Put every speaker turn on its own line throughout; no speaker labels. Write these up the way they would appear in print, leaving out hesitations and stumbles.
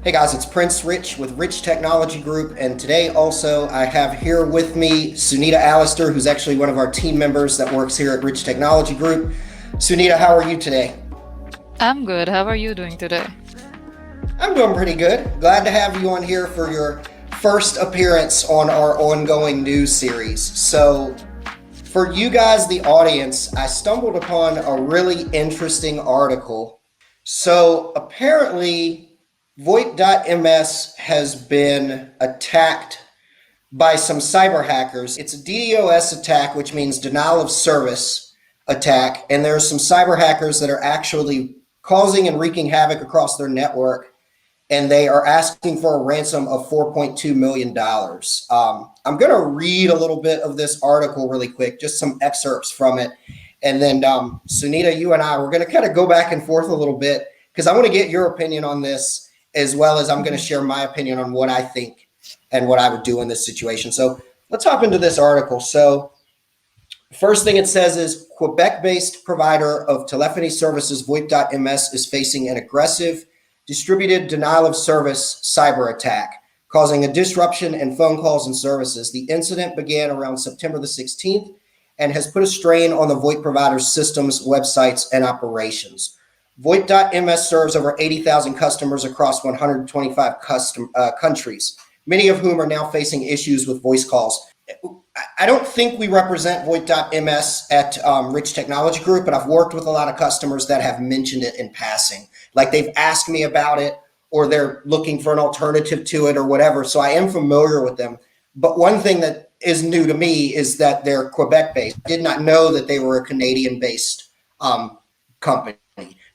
Hey guys, it's Prince Rich with Rich Technology Group, and today also I have here with me Sunita Allister, who's actually one of our team members that works here at Rich Technology Group. Sunita, how are you today?
I'm good. How are you doing today?
I'm doing pretty good. Glad to have you on here for your first appearance on our ongoing news series. So, for you guys, the audience, I stumbled upon a really interesting article. So, apparently, VoIP.ms has been attacked by some cyber hackers. It's a DDoS attack, which means denial of service attack. And there are some cyber hackers that are actually causing and wreaking havoc across their network. And they are asking for a ransom of $4.2 million. I'm going to read a little bit of this article really quick, just some excerpts from it. And then, Sunita, you and I, we're going to kind of go back and forth a little bit because I want to get your opinion on this as well as I'm going to
Mhm.
share my opinion on what I think and what I would do in this situation. So let's hop into this article. So, first thing it says is Quebec based provider of telephony services VoIP.ms is facing an aggressive distributed denial of service cyber attack, causing a disruption in phone calls and services. The incident began around September the 16th and has put a strain on the VoIP provider's systems, websites, and operations. VoIP.ms serves over 80,000 customers across 125 countries, many of whom are now facing issues with voice calls. I don't think we represent VoIP.ms at Rich Technology Group, but I've worked with a lot of customers that have mentioned it in passing. Like they've asked me about it or they're looking for an alternative to it or whatever. So I am familiar with them. But one thing that is new to me is that they're Quebec based. I did not know that they were a Canadian based company.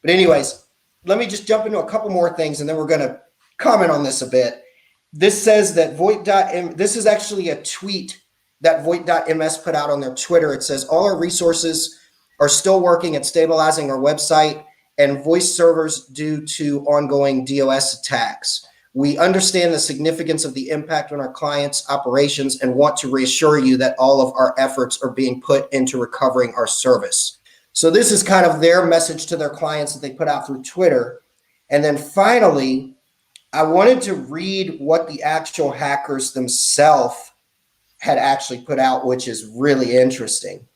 But, anyways, let me just jump into a couple more things and then we're going to comment on this a bit. This says that VoIP.ms, this is actually a tweet that VoIP.ms put out on their Twitter. It says all our resources are still working at stabilizing our website and voice servers due to ongoing DOS attacks. We understand the significance of the impact on our clients' operations and want to reassure you that all of our efforts are being put into recovering our service. So, this is kind of their message to their clients that they put out through Twitter. And then finally, I wanted to read what the actual hackers themselves had actually put out, which is really interesting.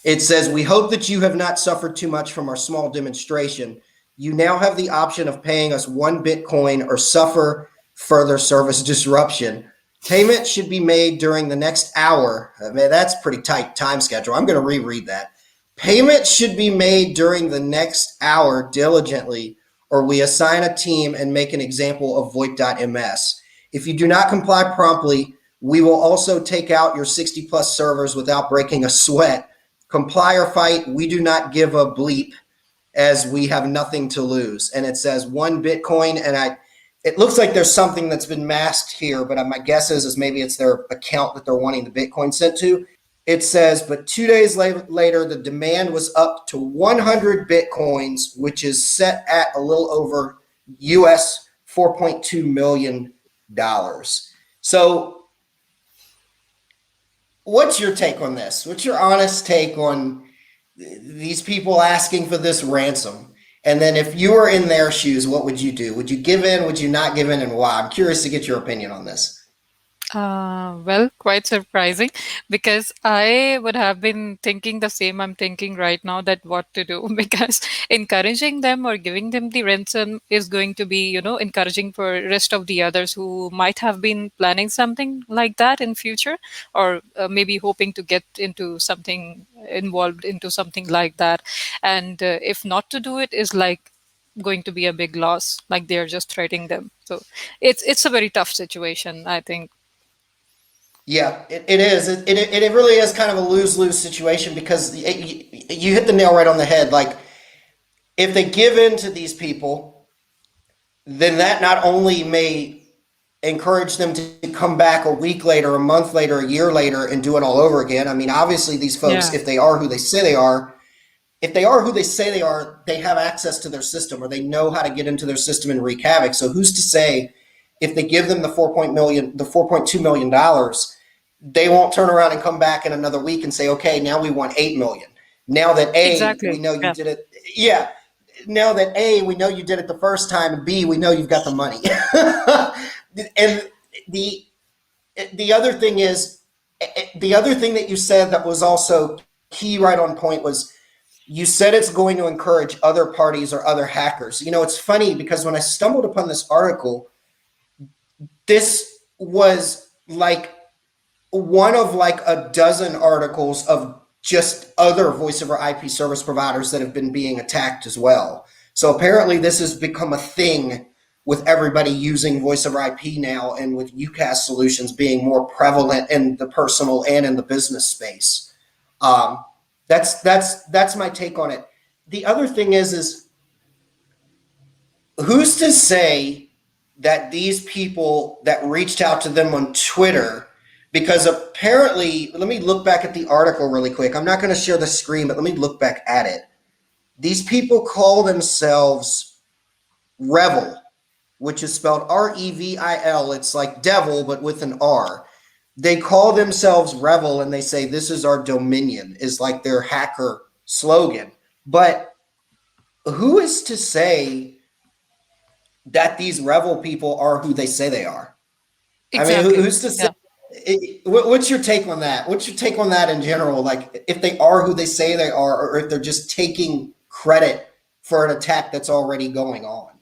It says, we hope that you have not suffered too much from our small demonstration. You now have the option of paying us 1 Bitcoin or suffer further service disruption. Payment should be made during the next hour. I mean, that's pretty tight time schedule. I'm going to reread that. Payment should be made during the next hour diligently, or we assign a team and make an example of VoIP.ms. If you do not comply promptly, we will also take out your 60 plus servers without breaking a sweat. Comply or fight, we do not give a bleep as we have nothing to lose. And it says 1 Bitcoin. And it looks like there's something that's been masked here, but my guess is maybe it's their account that they're wanting the Bitcoin sent to. It says, but 2 days later, the demand was up to 100 Bitcoins, which is set at a little over US $4.2 million. So, what's your take on this? What's your honest take on these people asking for this ransom? And then if you were in their shoes, what would you do? Would you give in? Would you not give in? And why? I'm curious to get your opinion on this.
Well, quite surprising because I would have been thinking the same I'm thinking right now that what to do because encouraging them or giving them the ransom is going to be, encouraging for rest of the others who might have been planning something like that in future or maybe hoping to get into something involved into something like that. And if not to do it is like going to be a big loss, like they're just threatening them. So it's a very tough situation, I think.
Yeah, it is. It really is kind of a lose lose situation because you hit the nail right on the head. Like, if they give in to these people, then that not only may encourage them to come back a week later, a month later, a year later, and do it all over again. I mean, obviously, these folks,
Yeah.
if they are who they say they are, if they are who they say they are, they have access to their system or they know how to get into their system and wreak havoc. So who's to say if they give them the 4.2 million dollars, they won't turn around and come back in another week and say, okay, now we want 8 million. Now that A, we
Exactly.
know you
Yeah.
did it. Yeah. now that A, we know you did it the first time, and B, we know you've got the money. And the the other thing is, the other thing that you said that was also key right on point was you said it's going to encourage other parties or other hackers. You know, it's funny because when I stumbled upon this article, this was like one of like a dozen articles of just other voice over IP service providers that have been being attacked as well. So apparently this has become a thing with everybody using voice over IP now, and with UCAS solutions being more prevalent in the personal and in the business space. Um, that's my take on it. The other thing is who's to say that these people that reached out to them on Twitter, because apparently, let me look back at the article really quick. I'm not going to share the screen, but let me look back at it. These people call themselves REvil, which is spelled REvil. It's like devil, but with an R. They call themselves REvil, and they say this is our dominion, is like their hacker slogan. But who is to say that these REvil people are who they say they are? I mean,
Exactly.
who's to say?
Yeah.
What's your take on that? What's your take on that in general? Like, if they are who they say they are, or if they're just taking credit for an attack that's already going on?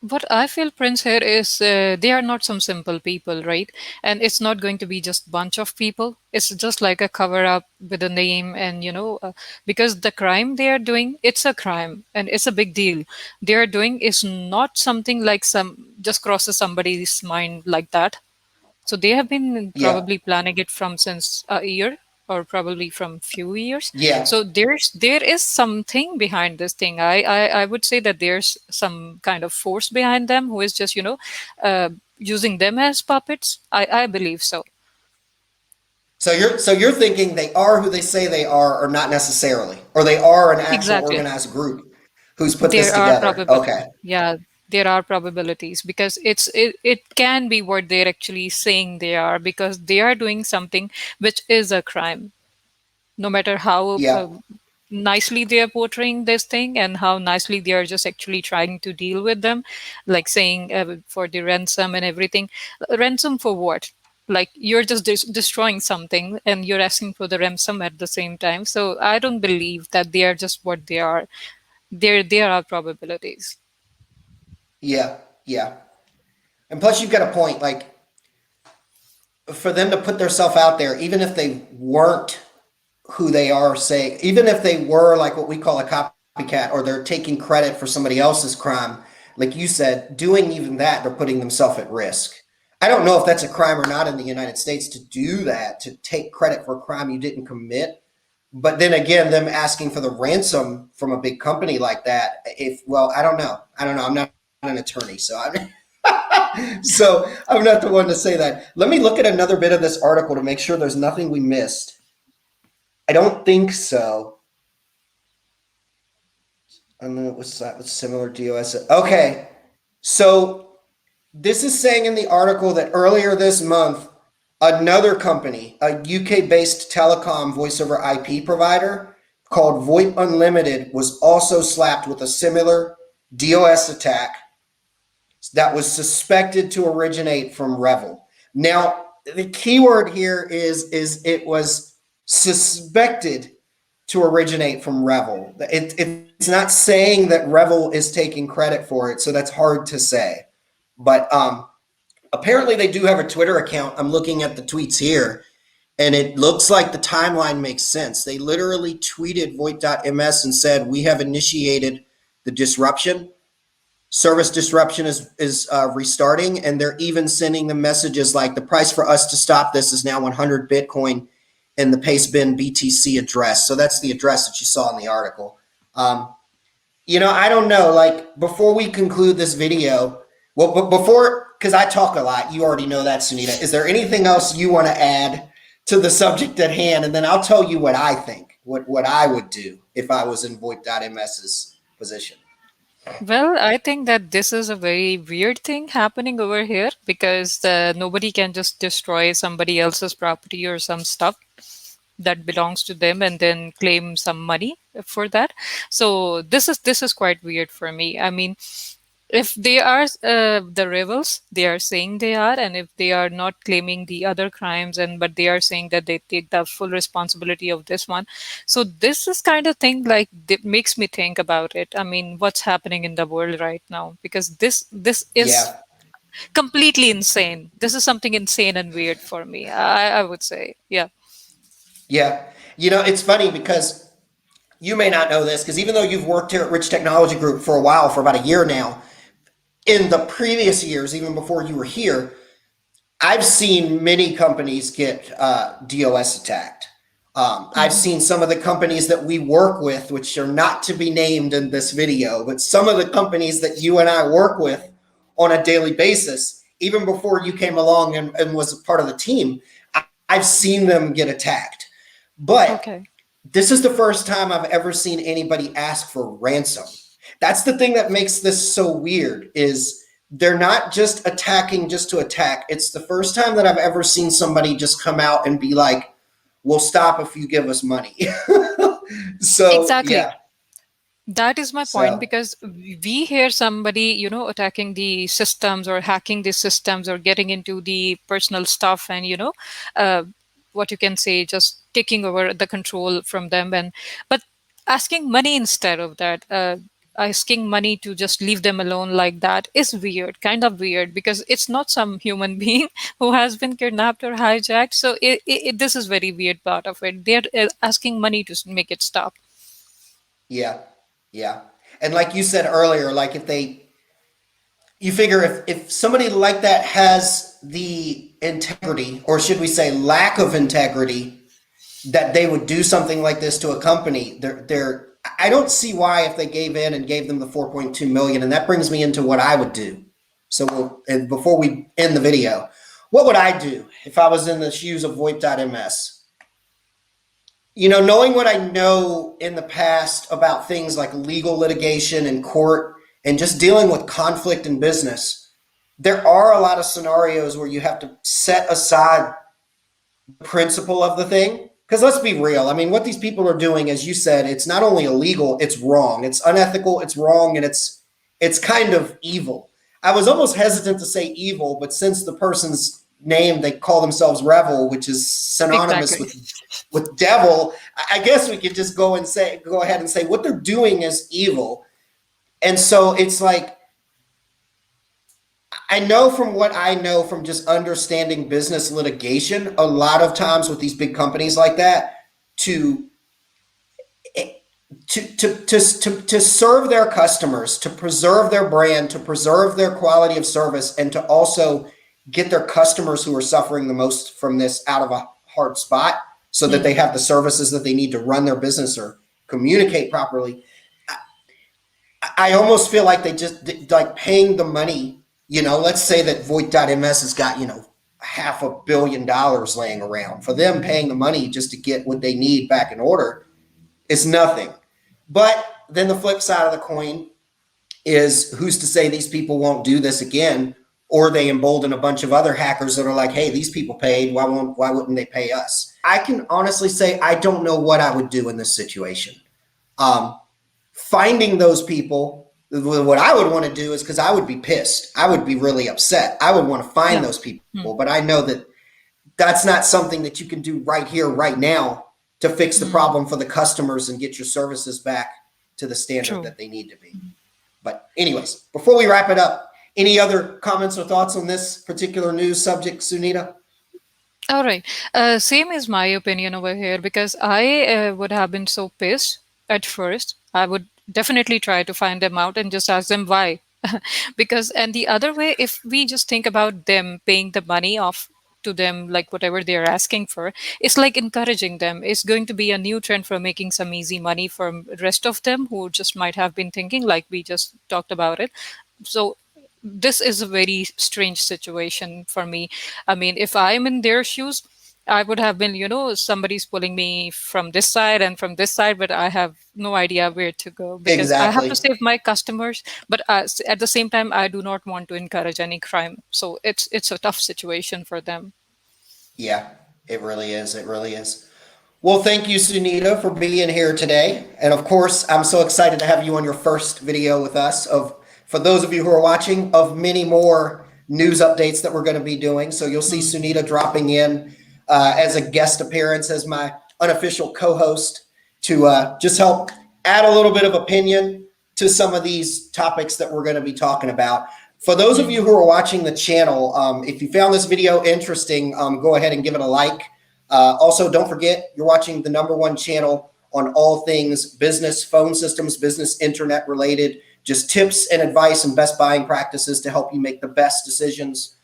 What I feel, Prince, here is they are not some simple people, right? And it's not going to be just bunch of people. It's just like a cover up with a name, and because the crime they are doing, it's a crime and it's a big deal. They are doing is not something like some just crosses somebody's mind like that. So they have been
Yeah,
probably planning it from since a year, or probably from few years.
yeah,
So there is something behind this thing. I would say that there's some kind of force behind them who is just uh, using them as puppets. I believe so.
so you're thinking they are who they say they are, or not necessarily, or they are an actual
Exactly.
organized group who's put this
There are
together.
probable.
Okay.
Yeah, there are probabilities because it can be what they're actually saying they are, because they are doing something which is a crime, no matter how
Yeah.
nicely they are portraying this thing and how nicely they are just actually trying to deal with them, like saying for the ransom and everything. Ransom for what? Like you're just destroying something and you're asking for the ransom at the same time. So I don't believe that they are just what they are. There are probabilities.
Yeah. Yeah. And plus, you've got a point. Like, for them to put themselves out there, even if they weren't who they are, say, even if they were like what we call a copycat, or they're taking credit for somebody else's crime, like you said, doing even that, they're putting themselves at risk. I don't know if that's a crime or not in the United States to do that, to take credit for a crime you didn't commit. But then again, them asking for the ransom from a big company like that, if, well, I don't know. I don't know. I'm not an attorney, so so I'm not the one to say that. Let me look at another bit of this article to make sure there's nothing we missed. I don't think so. I don't know what's that with similar DOS. Okay. So this is saying in the article that earlier this month, another company, a UK based telecom voice over IP provider called VoIP Unlimited, was also slapped with a similar DOS attack that was suspected to originate from REvil. Now, the keyword here is it was suspected to originate from REvil. It's not saying that REvil is taking credit for it, so that's hard to say. But apparently, they do have a Twitter account. I'm looking at the tweets here, and it looks like the timeline makes sense. They literally tweeted VOIP.ms and said, "We have initiated the disruption. Service disruption is restarting," and they're even sending them messages like, "The price for us to stop this is now 100 Bitcoin in the Pacebin BTC address." So that's the address that you saw in the article. I don't know. Like, before we conclude this video, well, but before, because I talk a lot, you already know that, Sunita. Is there anything else you want to add to the subject at hand? And then I'll tell you what I think, what I would do if I was in VoIP.ms's position.
Well, I think that this is a very weird thing happening over here because nobody can just destroy somebody else's property or some stuff. that belongs to them and then claim some money for that. So this is quite weird for me. I mean, if they are the rebels, they are saying they are, and if they are not claiming the other crimes, and but they are saying that they take the full responsibility of this one. So this is kind of thing like that makes me think about it. I mean, what's happening in the world right now? Because this is
Yeah.
completely insane. This is something insane and weird for me. I would say, yeah.
Yeah. It's funny because you may not know this because even though you've worked here at Rich Technology Group for a while, for about a year now, in the previous years, even before you were here, I've seen many companies get DOS attacked. I've
Hmm.
seen some of the companies that we work with, which are not to be named in this video, but some of the companies that you and I work with on a daily basis, even before you came along and was a part of the team, I've seen them get attacked. But
Okay.
this is the first time I've ever seen anybody ask for ransom. That's the thing that makes this so weird is they're not just attacking just to attack. It's the first time that I've ever seen somebody just come out and be like, "We'll stop if you give us money." So,
Exactly.
yeah.
That is my point,
So,
because we hear somebody, attacking the systems or hacking the systems or getting into the personal stuff and, uh, what you can say, just taking over the control from them. But asking money instead of that, asking money to just leave them alone like that is weird, kind of weird, because it's not some human being who has been kidnapped or hijacked. So this is very weird part of it. They're asking money to make it stop.
yeah. Yeah. And like you said earlier, like you figure if somebody like that has the integrity, or should we say lack of integrity, that they would do something like this to a company. They're I don't see why if they gave in and gave them the 4.2 million, and that brings me into what I would do. And before we end the video, what would I do if I was in the shoes of VoIP.ms? Knowing what I know in the past about things like legal litigation and court and just dealing with conflict in business, there are a lot of scenarios where you have to set aside principle of the thing. Because let's be real. I mean, what these people are doing, as you said, it's not only illegal, it's wrong. It's unethical, it's wrong, and it's kind of evil. I was almost hesitant to say evil, but since the person's name, they call themselves REvil, which is synonymous
Exactly.
with devil. I guess we could just go ahead and say what they're doing is evil. And so it's like I know from what I know from just understanding business litigation, a lot of times with these big companies like that, to to serve their customers, to preserve their brand, to preserve their quality of service, and to also get their customers who are suffering the most from this out of a hard spot so that
Hmm.
they have the services that they need to run their business or communicate properly. I almost feel like they just like paying the money. Let's say that VoIP.ms has got, $500 million laying around. For them, paying the money just to get what they need back in order is nothing. But then the flip side of the coin is who's to say these people won't do this again, or they embolden a bunch of other hackers that are like, hey, these people paid, why wouldn't they pay us? I can honestly say I don't know what I would do in this situation. Um, Finding those people, what I would want to do is because I would be pissed. I would be really upset. I would want to find
Yeah.
those people,
Hmm.
but I know that that's not something that you can do right here, right now to fix the
Hmm.
problem for the customers and get your services back to the standard
True.
that they need to be. But, anyways, before we wrap it up, any other comments or thoughts on this particular news subject, Sunita?
All right. Same is my opinion over here, because I would have been so pissed at first. I would definitely try to find them out and just ask them why. Because, and the other way, if we just think about them paying the money off to them, like whatever they're asking for, it's like encouraging them. It's going to be a new trend for making some easy money from rest of them who just might have been thinking, like we just talked about it. So this is a very strange situation for me. I mean, if I'm in their shoes, I would have been, somebody's pulling me from this side and from this side, but I have no idea where to go because I have to
Exactly.
save my customers. But at the same time, I do not want to encourage any crime. So it's a tough situation for them.
Yeah, it really is. It really is. Well, thank you, Sunita, for being here today. And of course, I'm so excited to have you on your first video with us for those of you who are watching, of many more news updates that we're going to be doing. So you'll see Sunita dropping in as a guest appearance as my unofficial co-host to just help add a little bit of opinion to some of these topics that we're going to be talking about. For those of you who are watching the channel, if you found this video interesting, go ahead and give it a like. Also, don't forget, you're watching the #1 channel on all things business phone systems, business internet related, just tips and advice and best buying practices to help you make the best decisions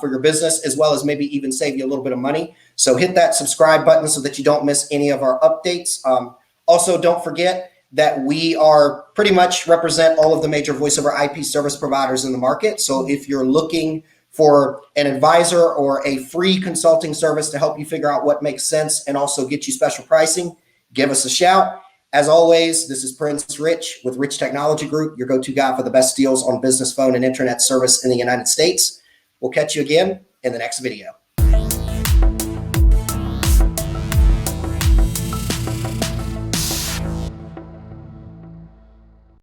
for your business, as well as maybe even save you a little bit of money. So hit that subscribe button so that you don't miss any of our updates. Also, don't forget that we are pretty much represent all of the major voice over IP service providers in the market. So if you're looking for an advisor or a free consulting service to help you figure out what makes sense and also get you special pricing, give us a shout. As always, this is Prince Rich with Rich Technology Group, your go-to guy for the best deals on business phone and internet service in the United States. We'll catch you again in the next video.